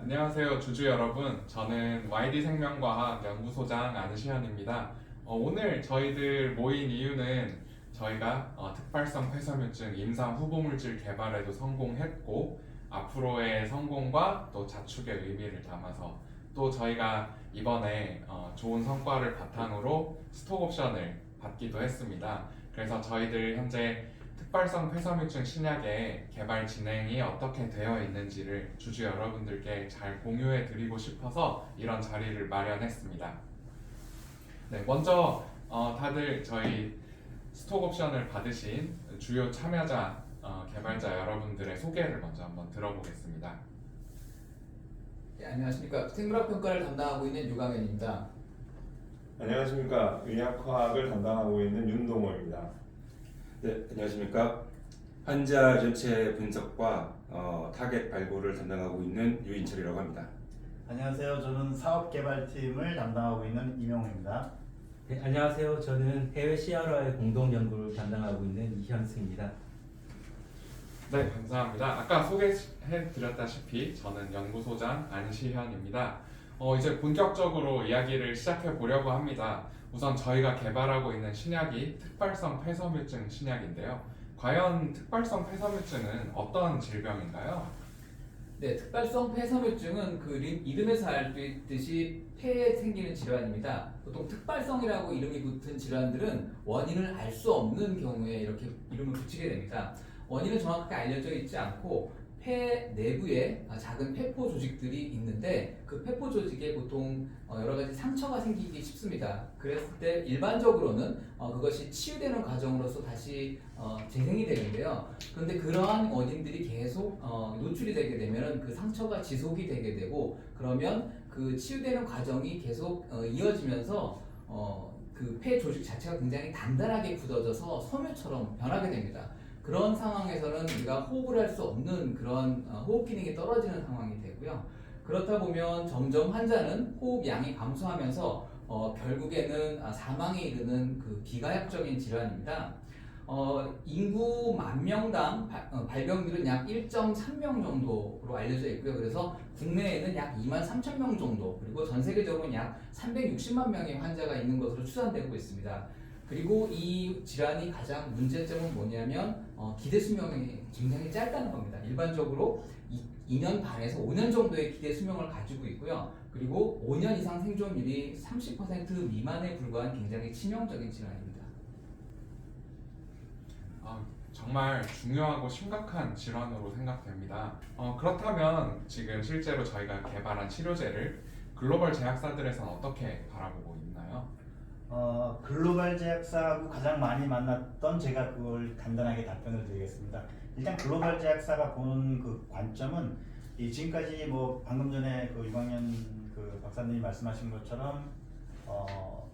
안녕하세요, 주주 여러분. 저는 YD생명과학 연구소장 안시현입니다. 오늘 저희들 모인 이유는 저희가 특발성 폐섬유증 임상 후보물질 개발에도 성공했고 앞으로의 성공과 또 자축의 의미를 담아서 또 저희가 이번에 좋은 성과를 바탕으로 스톡 옵션을 받기도 했습니다. 그래서 저희들 현재 특발성 폐섬유증 신약의 개발 진행이 어떻게 되어 있는지를 주주 여러분들께 잘 공유해 드리고 싶어서 이런 자리를 마련했습니다. 네, 먼저 다들 저희 스톡 옵션을 받으신 주요 참여자 개발자 여러분들의 소개를 먼저 한번 들어보겠습니다. 네, 안녕하십니까. 생물학 평가를 담당하고 있는 유강현입니다. 안녕하십니까. 의학화학을 담당하고 있는 윤동호입니다. 네, 안녕하십니까. 환자 전체 분석과 타겟 발굴을 담당하고 있는 유인철이라고 합니다. 안녕하세요. 저는 사업개발팀을 담당하고 있는 임용입니다. 네, 안녕하세요. 저는 해외 CRO의 공동 연구를 담당하고 있는 이현승입니다. 네, 감사합니다. 아까 소개해 드렸다시피 저는 연구소장 안시현입니다. 이제 본격적으로 이야기를 시작해 보려고 합니다. 우선 저희가 개발하고 있는 신약이 특발성 폐섬유증 신약인데요. 과연 특발성 폐섬유증은 어떤 질병인가요? 네, 특발성 폐섬유증은 그 이름에서 알듯이 폐에 생기는 질환입니다. 보통 특발성이라고 이름이 붙은 질환들은 원인을 알 수 없는 경우에 이렇게 이름을 붙이게 됩니다. 원인은 정확하게 알려져 있지 않고 폐 내부에 작은 폐포 조직들이 있는데 그 폐포 조직에 보통 여러 가지 상처가 생기기 쉽습니다. 그랬을 때 일반적으로는 그것이 치유되는 과정으로서 다시 재생이 되는데요. 그런데 그러한 원인들이 계속 노출이 되게 되면 그 상처가 지속이 되게 되고 그러면 그 치유되는 과정이 계속 이어지면서 그 폐 조직 자체가 굉장히 단단하게 굳어져서 섬유처럼 변하게 됩니다. 그런 상황에서는 우리가 호흡을 할 수 없는 그런 호흡 기능이 떨어지는 상황이 되고요. 그렇다 보면 점점 환자는 호흡 양이 감소하면서 결국에는 사망에 이르는 그 비가역적인 질환입니다. 인구 만 명당 발병률은 약 1.3명 정도로 알려져 있고요. 그래서 국내에는 약 2만 3천 명 정도, 그리고 전 세계적으로는 약 360만 명의 환자가 있는 것으로 추산되고 있습니다. 그리고 이 질환이 가장 문제점은 뭐냐면 기대 수명이 굉장히 짧다는 겁니다. 일반적으로 2년 반에서 5년 정도의 기대 수명을 가지고 있고요. 그리고 5년 이상 생존율이 30% 미만에 불과한 굉장히 치명적인 질환입니다. 정말 중요하고 심각한 질환으로 생각됩니다. 그렇다면 지금 실제로 저희가 개발한 치료제를 글로벌 제약사들에서는 어떻게 바라보고 있나요? 글로벌 제약사하고 가장 많이 만났던 제가 그걸 간단하게 답변을 드리겠습니다. 일단 글로벌 제약사가 보는 그 관점은 지금까지 뭐 방금 전에 그 유광현 그 박사님이 말씀하신 것처럼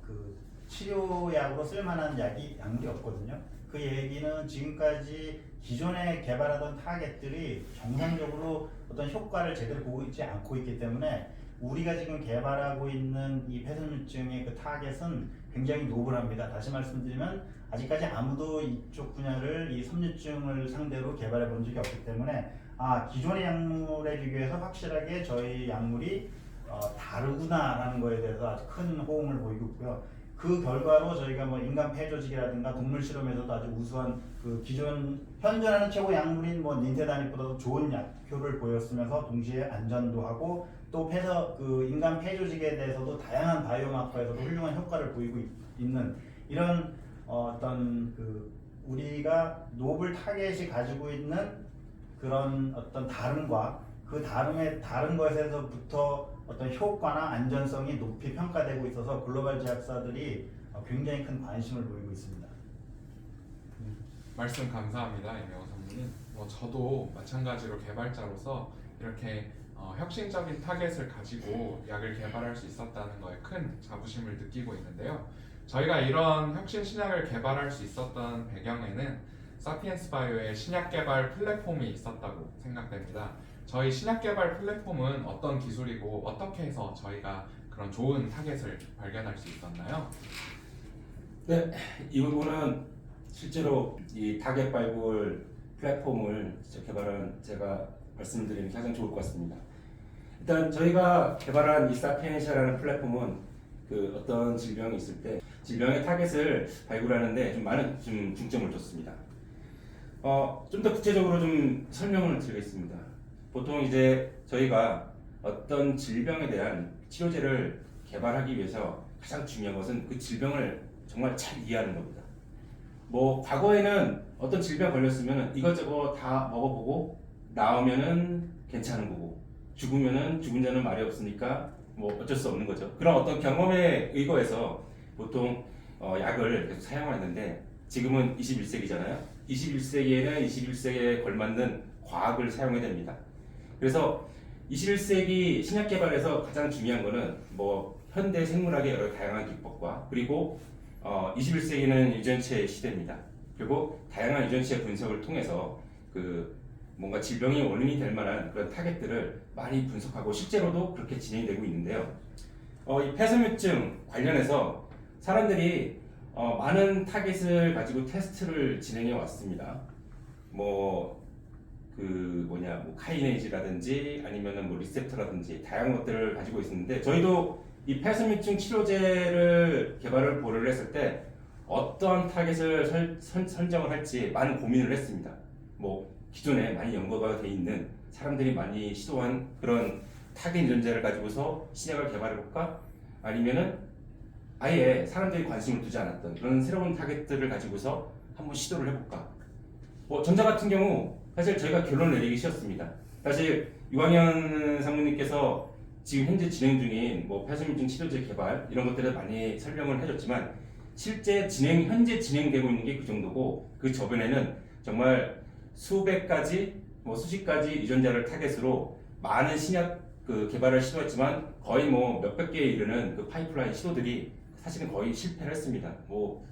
그 치료약으로 쓸만한 약이 약물이 없거든요. 그 얘기는 지금까지 기존에 개발하던 타겟들이 정상적으로 어떤 효과를 제대로 보고 있지 않고 있기 때문에 우리가 지금 개발하고 있는 이 폐섬유증의 그 타겟은 굉장히 노블합니다. 다시 말씀드리면 아직까지 아무도 이쪽 분야를 이 섬유증을 상대로 개발해 본 적이 없기 때문에 기존의 약물에 비교해서 확실하게 저희 약물이 다르구나라는 거에 대해서 아주 큰 호응을 보이고 있고요. 그 결과로 저희가 뭐 인간 폐 조직이라든가 동물 실험에서도 아주 우수한 그 기존 현존하는 최고 약물인 뭐 닌테다닙보다도 좋은 약효를 보였으면서 동시에 안전도 하고 또 그 인간 폐 조직에 대해서도 다양한 바이오마커에서도 훌륭한 효과를 보이고 있는 이런 어떤 그 우리가 노블 타겟이 가지고 있는 그런 어떤 다름과 그 다른 것에서부터 어떤 효과나 안전성이 높이 평가되고 있어서 글로벌 제약사들이 굉장히 큰 관심을 보이고 있습니다. 말씀 감사합니다, 임영호 선생님. 저도 마찬가지로 개발자로서 이렇게 혁신적인 타겟을 가지고 약을 개발할 수 있었다는 거에 큰 자부심을 느끼고 있는데요. 저희가 이런 혁신 신약을 개발할 수 있었던 배경에는 사피엔스 바이오의 신약 개발 플랫폼이 있었다고 생각됩니다. 저희 신약 개발 플랫폼은 어떤 기술이고 어떻게 해서 저희가 그런 좋은 타겟을 발견할 수 있었나요? 네, 이 부분은 실제로 이 타겟 발굴 플랫폼을 개발한 제가 말씀드리는 게 가장 좋을 것 같습니다. 일단 저희가 개발한 이 사피엔시아라는 플랫폼은 그 어떤 질병이 있을 때 질병의 타겟을 발굴하는데 좀 많은 중점을 뒀습니다. 좀 더 구체적으로 좀 설명을 드리겠습니다. 보통 이제 저희가 어떤 질병에 대한 치료제를 개발하기 위해서 가장 중요한 것은 그 질병을 정말 잘 이해하는 겁니다. 뭐 과거에는 어떤 질병 걸렸으면 이것저것 다 먹어보고 나오면은 괜찮은 거고 죽으면은 죽은 자는 말이 없으니까 뭐 어쩔 수 없는 거죠. 그런 어떤 경험에 의거해서 보통 약을 계속 사용하는데 지금은 21세기잖아요. 21세기에는 21세기에 걸맞는 과학을 사용해야 됩니다. 그래서 21세기 신약 개발에서 가장 중요한 거는 뭐 현대 생물학의 여러 다양한 기법과 그리고 21세기는 유전체 시대입니다. 그리고 다양한 유전체 분석을 통해서 그 뭔가 질병의 원인이 될 만한 그런 타겟들을 많이 분석하고 실제로도 그렇게 진행이 되고 있는데요. 이 폐섬유증 관련해서 사람들이 많은 타겟을 가지고 테스트를 진행해 왔습니다. 뭐 카이네이즈라든지 아니면은 뭐 리셉터라든지 다양한 것들을 가지고 있었는데 저희도 이 폐섬유증 치료제를 개발을 보려고 했을 때 어떠한 타겟을 선정을 할지 많은 고민을 했습니다. 뭐 기존에 많이 연구가 돼 있는 사람들이 많이 시도한 그런 타겟 유전자를 가지고서 신약을 개발해볼까? 아니면은 아예 사람들이 관심을 두지 않았던 그런 새로운 타겟들을 가지고서 한번 시도를 해볼까? 전자 같은 경우 사실 저희가 결론을 내리기 쉬웠습니다. 사실 유광현 상무님께서 지금 현재 진행 중인 뭐 폐섬유증 치료제 개발 이런 것들을 많이 설명을 해줬지만 실제 현재 진행되고 있는 게 그 정도고 그 저변에는 정말 수백 가지, 수십 가지 유전자를 타겟으로 많은 신약 개발을 시도했지만 거의 뭐 몇백 개에 이르는 그 파이프라인 시도들이 사실은 거의 실패를 했습니다.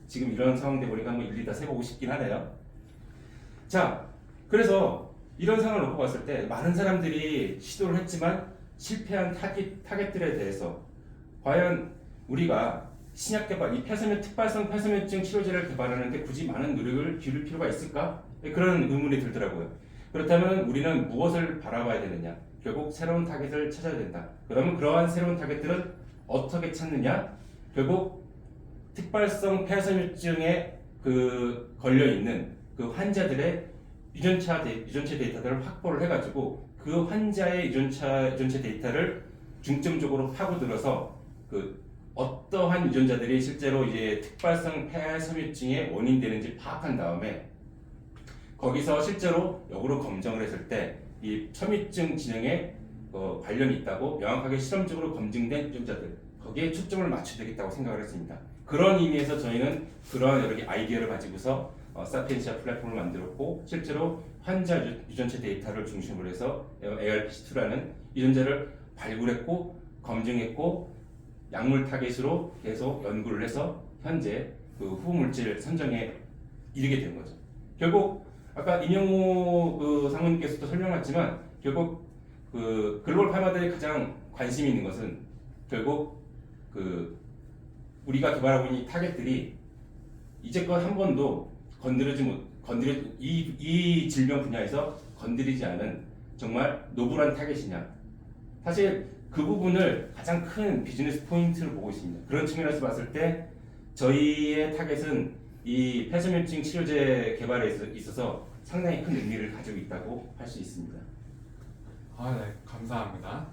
지금 이런 상황대 보니까 일일이 다 세보고 싶긴 하네요. 자, 그래서 이런 상황을 놓고 봤을 때 많은 사람들이 시도를 했지만 실패한 타겟들에 대해서 과연 우리가 신약 개발, 이 특발성 폐섬유증 치료제를 개발하는데 굳이 많은 노력을 기울일 필요가 있을까? 그런 의문이 들더라고요. 그렇다면 우리는 무엇을 바라봐야 되느냐? 결국 새로운 타겟을 찾아야 된다. 그러면 그러한 새로운 타겟들은 어떻게 찾느냐? 결국 특발성 폐섬유증에 걸려있는 그 환자들의 유전체 데이터들을 확보를 해가지고 그 환자의 유전체 데이터를 중점적으로 파고들어서 어떠한 유전자들이 실제로 이제 특발성 폐섬유증의 원인이 되는지 파악한 다음에 거기서 실제로 역으로 검정을 했을 때 이 섬유증 진행에 관련이 있다고 명확하게 실험적으로 검증된 유전자들 거기에 초점을 맞춰야 되겠다고 생각을 했습니다. 그런 의미에서 저희는 그런 여러 개 아이디어를 가지고서 사피엔시아 플랫폼을 만들었고 실제로 환자 유전체 데이터를 중심으로 해서 ARPC2라는 유전자를 발굴했고 검증했고 약물 타겟으로 계속 연구를 해서 현재 그 후보물질 선정에 이르게 된 거죠. 결국 아까 임영호 상무님께서도 설명했지만 결국 글로벌 파마들이 가장 관심이 있는 것은 결국 우리가 개발하고 있는 이 타겟들이 이제껏 한 번도 이 질병 분야에서 건드리지 않은 정말 노블한 타겟이냐. 사실 그 부분을 가장 큰 비즈니스 포인트로 보고 있습니다. 그런 측면에서 봤을 때 저희의 타겟은 이 폐섬유증 치료제 개발에 있어서 상당히 큰 의미를 가지고 있다고 할 수 있습니다. 네, 감사합니다.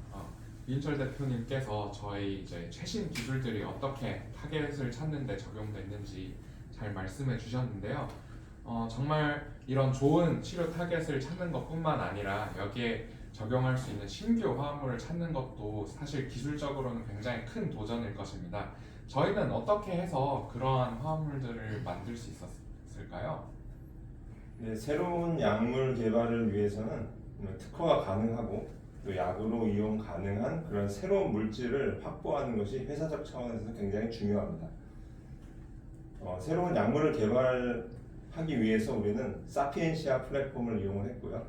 이인철 대표님께서 저희 이제 최신 기술들이 어떻게 타겟을 찾는 데 적용됐는지 잘 말씀해 주셨는데요. 정말 이런 좋은 치료 타겟을 찾는 것뿐만 아니라 여기에 적용할 수 있는 신규 화합물을 찾는 것도 사실 기술적으로는 굉장히 큰 도전일 것입니다. 저희는 어떻게 해서 그러한 화합물들을 만들 수 있었을까요? 네, 새로운 약물 개발을 위해서는 특허가 가능하고 또 약으로 이용 가능한 그런 새로운 물질을 확보하는 것이 회사적 차원에서 굉장히 중요합니다. 새로운 약물을 개발하기 위해서 우리는 사피엔시아 플랫폼을 이용을 했고요.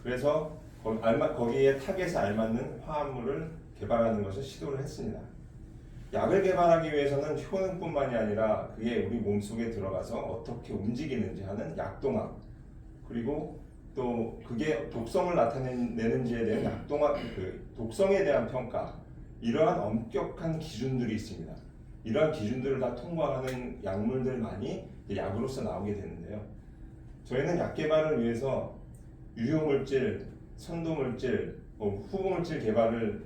그래서 거기에 타겟에 알맞는 화합물을 개발하는 것을 시도를 했습니다. 약을 개발하기 위해서는 효능뿐만이 아니라 그게 우리 몸속에 들어가서 어떻게 움직이는지 하는 약동학 그리고 또 그게 독성을 나타내는지에 대한 약동학 그 독성에 대한 평가 이러한 엄격한 기준들이 있습니다. 이러한 기준들을 다 통과하는 약물들만이 이제 약으로서 나오게 되는데요. 저희는 약 개발을 위해서 유효물질, 선도물질, 후보물질 개발을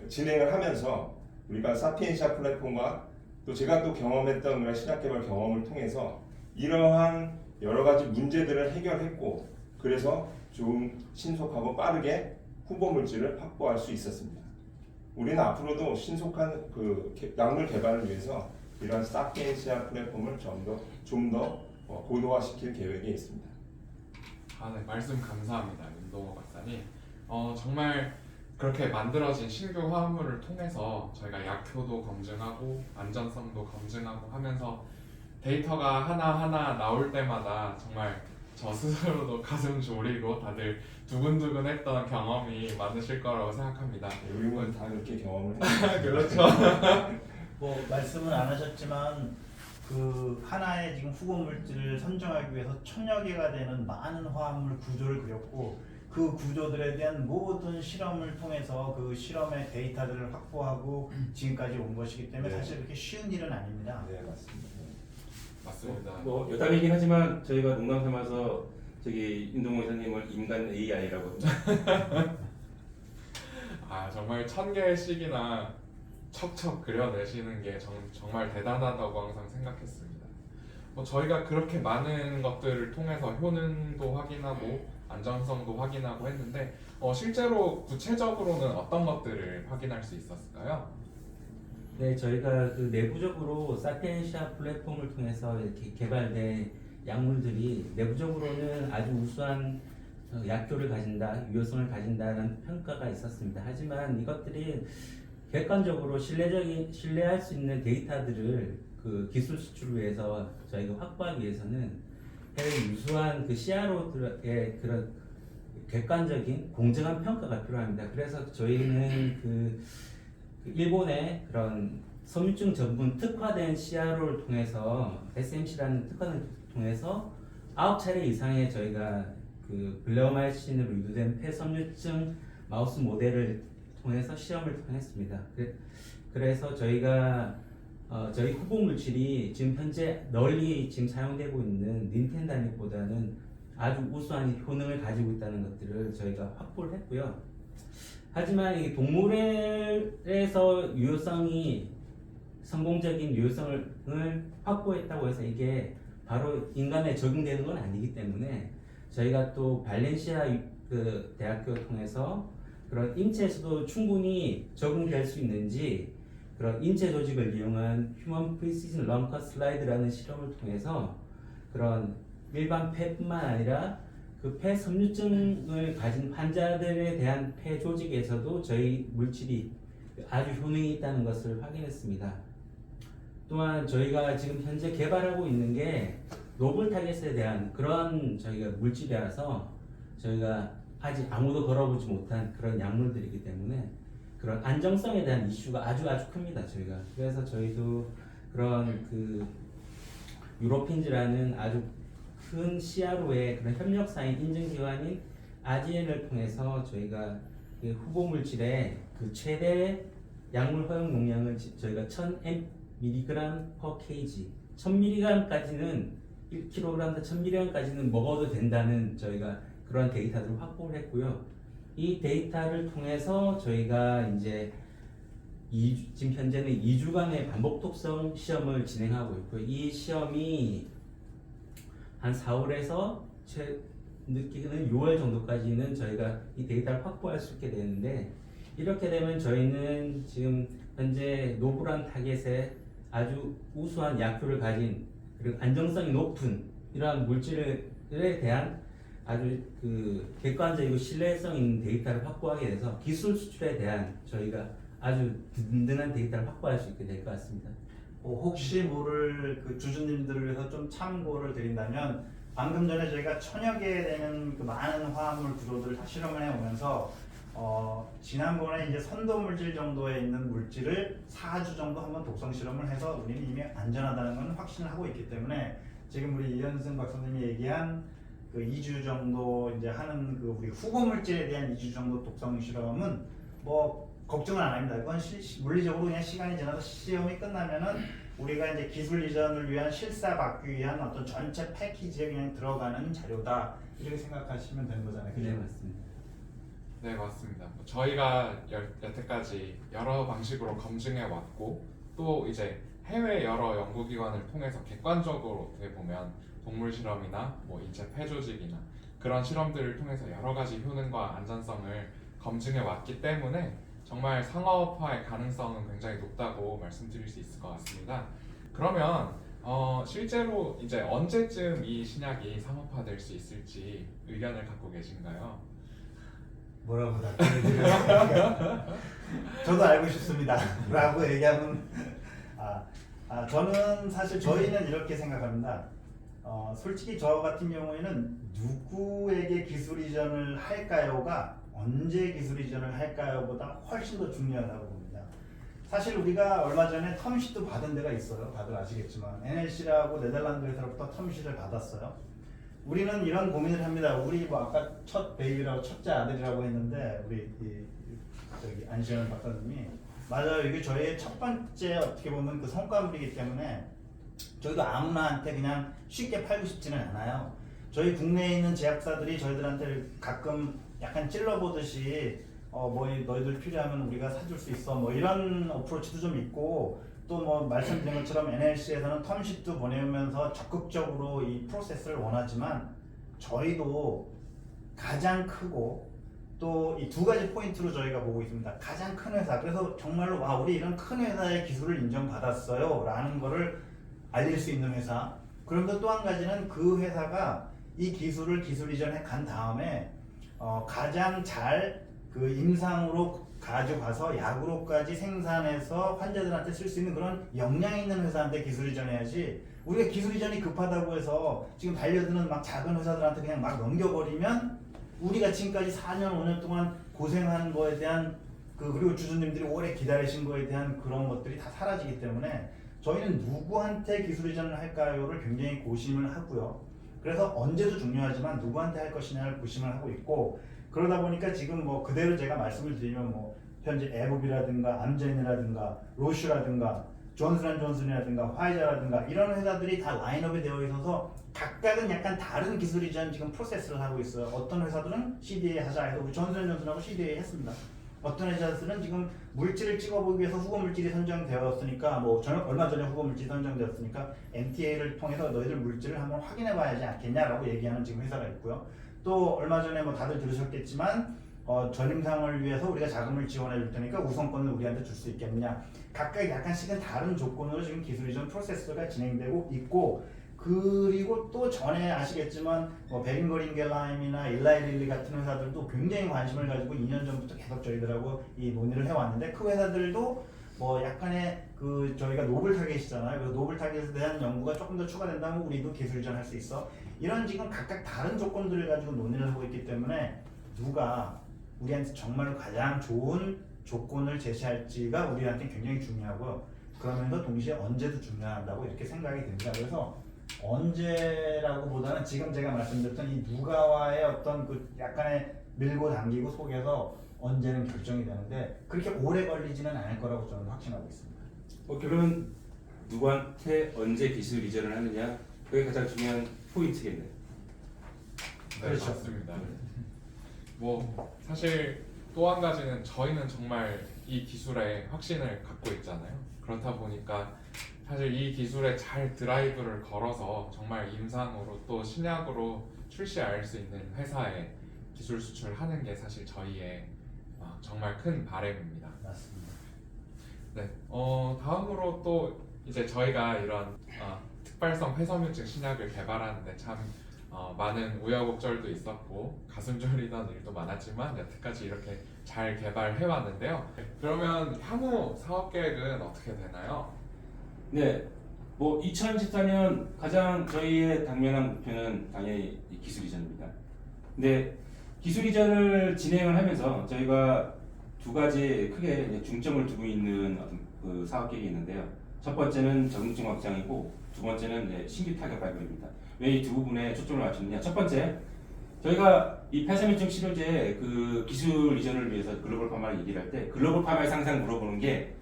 진행을 하면서 우리가 사피엔시아 플랫폼과 또 제가 또 경험했던 우리가 신약 개발 경험을 통해서 이러한 여러 가지 문제들을 해결했고 그래서 좀 신속하고 빠르게 후보물질을 확보할 수 있었습니다. 우리는 앞으로도 신속한 그 약물 개발을 위해서 이러한 사피엔시아 플랫폼을 좀 더 고도화시킬 계획에 있습니다. 네, 말씀 감사합니다, 윤동호 박사님. 정말 그렇게 만들어진 신규 화합물을 통해서 저희가 약효도 검증하고 안전성도 검증하고 하면서 데이터가 하나하나 나올 때마다 정말 저 스스로도 가슴 졸이고 다들 두근두근했던 경험이 많으실 거라고 생각합니다. 우리는 다 그렇게 경험을 했습니다. 그렇죠. 뭐 말씀은 안 하셨지만 그 하나의 지금 후보 물질을 선정하기 위해서 1000여 개가 되는 많은 화합물 구조를 그렸고 그 구조들에 대한 모든 실험을 통해서 그 실험의 데이터들을 확보하고 지금까지 온 것이기 때문에 네. 사실 그렇게 쉬운 일은 아닙니다. 네, 맞습니다. 맞습니다. 뭐 여담이긴 하지만 저희가 농담 삼아서 저기 윤동호 이사님을 인간 AI라고 정말 1000개의 씩이나 척척 그려내시는 게 정말 대단하다고 항상 생각했습니다. 저희가 그렇게 많은 것들을 통해서 효능도 확인하고 안전성도 확인하고 했는데 실제로 구체적으로는 어떤 것들을 확인할 수 있었을까요? 네, 저희가 그 내부적으로 사피엔시아 플랫폼을 통해서 이렇게 개발된 약물들이 내부적으로는 아주 우수한 약효를 가진다, 유효성을 가진다는 평가가 있었습니다. 하지만 이것들이 객관적으로 신뢰할 수 있는 데이터들을 그 기술 수출을 위해서 저희가 확보하기 위해서는 해외 유수한 그 CRO들의 그런 객관적인 공정한 평가가 필요합니다. 그래서 저희는 그 일본의 그런 섬유증 전문 특화된 CRO를 통해서 SMC라는 특화된 통해서 9차례 이상의 저희가 그 블레오마이신으로 유도된 폐섬유증 마우스 모델을 통해서 시험을 통했습니다. 그래서 저희가 저희 후보 물질이 지금 현재 널리 지금 사용되고 있는 닌텐다닉보다는 아주 우수한 효능을 가지고 있다는 것들을 저희가 확보를 했고요. 하지만 이 동물에서 유효성이 성공적인 유효성을 확보했다고 해서 이게 바로 인간에 적용되는 건 아니기 때문에 저희가 또 발렌시아 그 대학교 통해서 그런 인체에서도 충분히 적용될 수 있는지 그런 인체 조직을 이용한 휴먼 프리시즌 런커 슬라이드라는 실험을 통해서 그런 일반 폐뿐만 아니라 그 폐 섬유증을 가진 환자들에 대한 폐 조직에서도 저희 물질이 아주 효능이 있다는 것을 확인했습니다. 또한 저희가 지금 현재 개발하고 있는 게 노블 타겟에 대한 그런 저희가 물질이라서 저희가 아직 아무도 걸어보지 못한 그런 약물들이기 때문에 그런 안정성에 대한 이슈가 아주 큽니다. 저희가 그래서 저희도 그런 그 유로핀즈라는 아주 큰 CRO의 그런 협력사인 인증기관인 아지엔을 통해서 저희가 그 후보 물질의 그 최대 약물 허용 용량을 저희가 1000mg per kg 1000mg까지는 1kg 1000mg까지는 먹어도 된다는 저희가 그런 데이터들을 확보를 했고요. 이 데이터를 통해서 저희가 이제 지금 현재는 2주간의 반복 독성 시험을 진행하고 있고요. 이 시험이 한 4월에서 늦게는 6월 정도까지는 저희가 이 데이터를 확보할 수 있게 되는데 이렇게 되면 저희는 지금 현재 노블한 타겟에 아주 우수한 약효를 가진 그리고 안정성이 높은 이러한 물질에 대한 아주 그 객관적이고 신뢰성 있는 데이터를 확보하게 돼서 기술 수출에 대한 저희가 아주 든든한 데이터를 확보할 수 있게 될 것 같습니다. 혹시 모를 그 주주님들을 위해서 좀 참고를 드린다면 방금 전에 저희가 1000여 개 되는 그 많은 화합물 구조들을 다 실험을 해오면서 지난번에 이제 선도 물질 정도에 있는 물질을 4주 정도 한번 독성 실험을 해서 우리는 이미 안전하다는 건 확신을 하고 있기 때문에 지금 우리 이현승 박사님이 얘기한 그 2주 정도 이제 하는 그 우리 후보 물질에 대한 2주 정도 독성 실험은 뭐 걱정은 안 합니다. 그건 물리적으로 그냥 시간이 지나서 시험이 끝나면은 우리가 이제 기술 이전을 위한 실사 받기 위한 어떤 전체 패키지에 그냥 들어가는 자료다 이렇게 생각하시면 되는 거잖아요. 그죠? 네, 맞습니다. 네, 맞습니다. 저희가 여태까지 여러 방식으로 검증해 왔고 또 이제 해외 여러 연구기관을 통해서 객관적으로 어떻게 보면 동물 실험이나 뭐 인체 폐조직이나 그런 실험들을 통해서 여러 가지 효능과 안전성을 검증해 왔기 때문에 정말 상업화의 가능성은 굉장히 높다고 말씀드릴 수 있을 것 같습니다. 그러면 실제로 이제 언제쯤 이 신약이 상업화될 수 있을지 의견을 갖고 계신가요? 뭐라고 답변드려요? 저도 알고 싶습니다. 라고 얘기하면 저는 사실 저희는 이렇게 생각합니다. 솔직히 저 같은 경우에는 누구에게 기술 이전을 할까요가 언제 기술 이전을 할까요? 보다 훨씬 더 중요하다고 봅니다. 사실 우리가 얼마 전에 텀시도 받은 데가 있어요. 다들 아시겠지만 NLC라고 네덜란드 회사로부터 텀시를 받았어요. 우리는 이런 고민을 합니다. 우리 뭐 아까 첫 베이비라고 첫째 아들이라고 했는데 우리 저기 안시현 박사님이 맞아요. 이게 저희의 첫 번째 어떻게 보면 그 성과물이기 때문에 저희도 아무나한테 그냥 쉽게 팔고 싶지는 않아요. 저희 국내에 있는 제약사들이 저희들한테 가끔 약간 찔러보듯이 뭐 너희들 필요하면 우리가 사줄 수 있어 뭐 이런 어프로치도 좀 있고 또 뭐 말씀드린 것처럼 NLC에서는 텀시트 보내면서 적극적으로 이 프로세스를 원하지만 저희도 가장 크고 또 이 두 가지 포인트로 저희가 보고 있습니다. 가장 큰 회사, 그래서 정말로 와 우리 이런 큰 회사의 기술을 인정받았어요 라는 거를 알릴 수 있는 회사. 그런데 또 한 가지는 그 회사가 이 기술을 기술 이전해 간 다음에 가장 잘 그 임상으로 가져가서 약으로까지 생산해서 환자들한테 쓸 수 있는 그런 역량 있는 회사한테 기술 이전해야지. 우리가 기술 이전이 급하다고 해서 지금 달려드는 막 작은 회사들한테 그냥 막 넘겨버리면 우리가 지금까지 4년 5년 동안 고생한 거에 대한 그리고 주주님들이 오래 기다리신 거에 대한 그런 것들이 다 사라지기 때문에 저희는 누구한테 기술 이전을 할까요를 굉장히 고심을 하고요. 그래서 언제도 중요하지만 누구한테 할 것이냐를 고심을 하고 있고, 그러다 보니까 지금 뭐 그대로 제가 말씀을 드리면 뭐 현재 에브비라든가 암젠이라든가 로슈라든가 존슨앤존슨이라든가 화이자라든가 이런 회사들이 다 라인업이 되어 있어서 각각은 약간 다른 기술 이전 지금 프로세스를 하고 있어요. 어떤 회사들은 CDA 하자 해서 우리 존슨앤존슨하고 CDA 했습니다. 어떤 회사들은 지금 물질을 찍어보기 위해서 후보 물질이 선정되었으니까 얼마 전에 후보 물질이 선정되었으니까 MTA를 통해서 너희들 물질을 한번 확인해 봐야지 않겠냐라고 얘기하는 지금 회사가 있고요. 또 얼마 전에 뭐 다들 들으셨겠지만 전임상을 위해서 우리가 자금을 지원해 줄 테니까 우선권을 우리한테 줄 수 있겠느냐. 각각 약간씩은 다른 조건으로 지금 기술 이전 프로세스가 진행되고 있고, 그리고 또 전에 아시겠지만 베링거링겔라임이나 일라이릴리 같은 회사들도 굉장히 관심을 가지고 2년 전부터 계속 저희들하고 이 논의를 해왔는데, 그 회사들도 뭐 약간의 그 저희가 노블 타겟이잖아요. 그래서 노블 타겟에 대한 연구가 조금 더 추가된다면 우리도 기술 이전할 수 있어. 이런 지금 각각 다른 조건들을 가지고 논의를 하고 있기 때문에 누가 우리한테 정말 가장 좋은 조건을 제시할지가 우리한테 굉장히 중요하고요. 그러면서 동시에 언제도 중요하다고 이렇게 생각이 됩니다. 그래서 언제라고 보다는 지금 제가 말씀드렸던 이 누가와의 어떤 그 약간의 밀고 당기고 속에서 언제는 결정이 되는데 그렇게 오래 걸리지는 않을 거라고 저는 확신하고 있습니다. 결론은 누구한테 언제 기술 이전을 하느냐, 그게 가장 중요한 포인트겠네요. 네, 그렇죠. 맞습니다. 뭐 사실 또 한 가지는 저희는 정말 이 기술에 확신을 갖고 있잖아요. 그렇다 보니까 사실 이 기술에 잘 드라이브를 걸어서 정말 임상으로 또 신약으로 출시할 수 있는 회사에 기술 수출하는 게 사실 저희의 정말 큰 바람입니다. 맞습니다. 네, 다음으로 또 이제 저희가 이런 특발성 폐섬유증 신약을 개발하는데 참 많은 우여곡절도 있었고 가슴 졸이던 일도 많았지만 여태까지 이렇게 잘 개발해 왔는데요. 그러면 향후 사업 계획은 어떻게 되나요? 네, 뭐 2024년 가장 저희의 당면한 목표는 당연히 이 기술 이전입니다. 근데 기술 이전을 진행을 하면서 저희가 두 가지 크게 중점을 두고 있는 어떤 그 사업 계획이 있는데요. 첫 번째는 적응증 확장이고 두 번째는 신규 타격 발굴입니다. 왜 이 두 부분에 초점을 맞췄느냐? 첫 번째, 저희가 이 폐섬유증 치료제 그 기술 이전을 위해서 글로벌 파마를 얘기를 할 때 글로벌 파마에서 항상 물어보는 게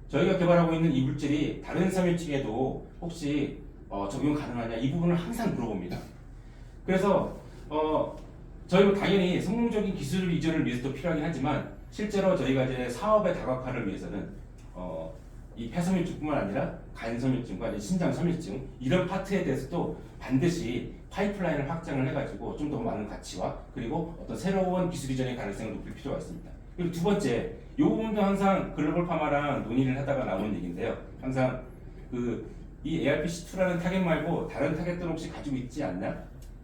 저희가 개발하고 있는 이 물질이 다른 섬유증에도 혹시 적용 가능하냐 이 부분을 항상 물어봅니다. 그래서 저희는 당연히 성공적인 기술 이전을 위해서도 필요하긴 하지만 실제로 저희가 이제 사업의 다각화를 위해서는 이 폐섬유증뿐만 아니라 간섬유증과 신장섬유증 이런 파트에 대해서도 반드시 파이프라인을 확장을 해가지고 좀 더 많은 가치와 그리고 어떤 새로운 기술 이전의 가능성을 높일 필요가 있습니다. 그리고 두 번째, 이 부분도 항상 글로벌 파마랑 논의를 하다가 나오는 얘기인데요. 항상 이 ARPC2라는 타겟 말고 다른 타겟들은 혹시 가지고 있지 않나?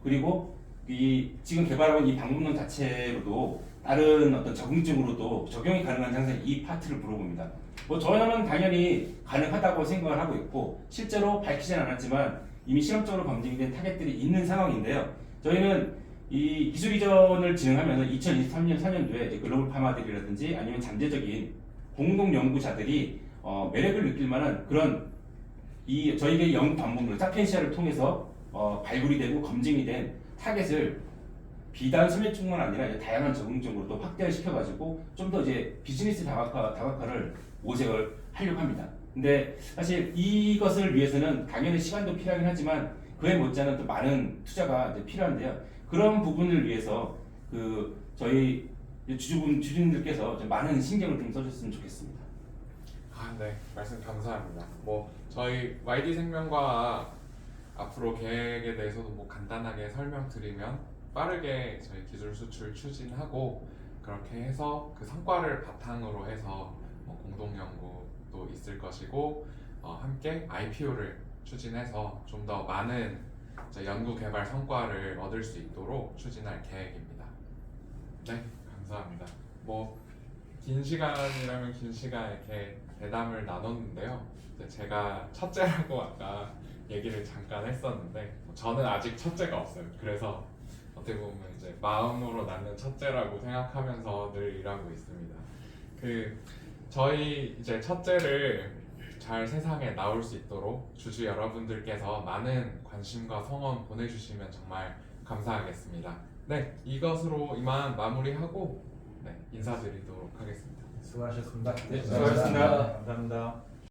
그리고 이 지금 개발하고 있는 이 방법론 자체로도 다른 어떤 적응증으로도 적용이 가능한지 항상 이 파트를 물어봅니다. 뭐 저는 당연히 가능하다고 생각을 하고 있고 실제로 밝히진 않았지만 이미 실험적으로 검증된 타겟들이 있는 상황인데요. 저희는 이 기술 이전을 진행하면서 2023년 4년도에 이제 글로벌 파마들이라든지 아니면 잠재적인 공동 연구자들이 매력을 느낄 만한 그런 이 저희의 연구 방법론 사피엔시아를 통해서 발굴이 되고 검증이 된 타겟을 비단 섬유증만 아니라 이제 다양한 적응증으로도 확대를 시켜가지고 좀 더 이제 비즈니스 다각화를 모색을 하려고 합니다. 근데 사실 이것을 위해서는 당연히 시간도 필요하긴 하지만 그에 못지않은 또 많은 투자가 이제 필요한데요. 그런 부분을 위해서 저희 주주님들께서 좀 많은 신경을 좀 써줬으면 좋겠습니다. 네, 말씀 감사합니다. 뭐 저희 YD 생명과학 앞으로 계획에 대해서도 뭐 간단하게 설명드리면 빠르게 저희 기술 수출 추진하고 그렇게 해서 그 성과를 바탕으로 해서 공동 연구도 있을 것이고 함께 IPO를 추진해서 좀 더 많은 연구 개발 성과를 얻을 수 있도록 추진할 계획입니다. 네, 감사합니다. 뭐 긴 시간이라면 긴 시간 이렇게 대담을 나눴는데요. 이제 제가 첫째라고 아까 얘기를 잠깐 했었는데 저는 아직 첫째가 없어요. 그래서 어떻게 보면 이제 마음으로 낳는 첫째라고 생각하면서 늘 일하고 있습니다. 저희 이제 첫째를 잘 세상에 나올 수 있도록 주주 여러분들께서 많은 관심과 성원 보내주시면 정말 감사하겠습니다. 네, 이것으로 이만 마무리하고 인사드리도록 하겠습니다. 수고하셨습니다. 네, 수고하셨습니다. 감사합니다.